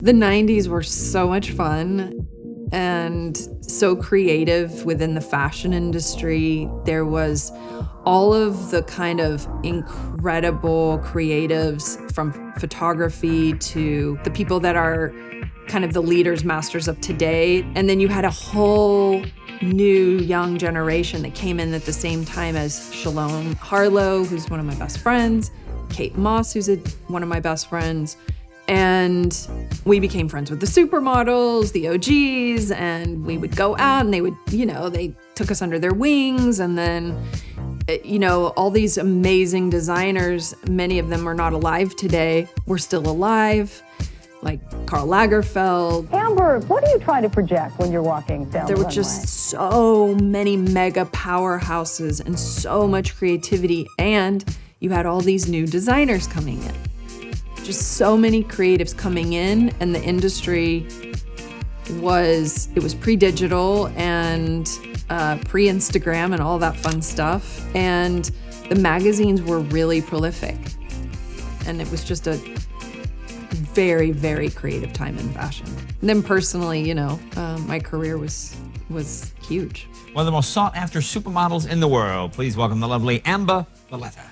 The 90s were so much fun and so creative within the fashion industry. There was all of the kind of incredible creatives from photography to the people that are kind of the leaders, masters of today. And then you had a whole new young generation that came in at the same time as Shalom Harlow, who's one of my best friends, Kate Moss, who's one of my best friends. And we became friends with the supermodels, the OGs, and we would go out and they would, they took us under their wings. And then, all these amazing designers, many of them are not alive today, were still alive, like Karl Lagerfeld. Amber, what do you try to project when you're walking down the runway? There were just so many mega powerhouses and so much creativity. And you had all these new designers coming in. Just so many creatives coming in, and the industry was pre-digital and pre-Instagram and all that fun stuff. And the magazines were really prolific. And it was just a very, very creative time in fashion. And then personally, my career was huge. One of the most sought after supermodels in the world. Please welcome the lovely Amber Valletta.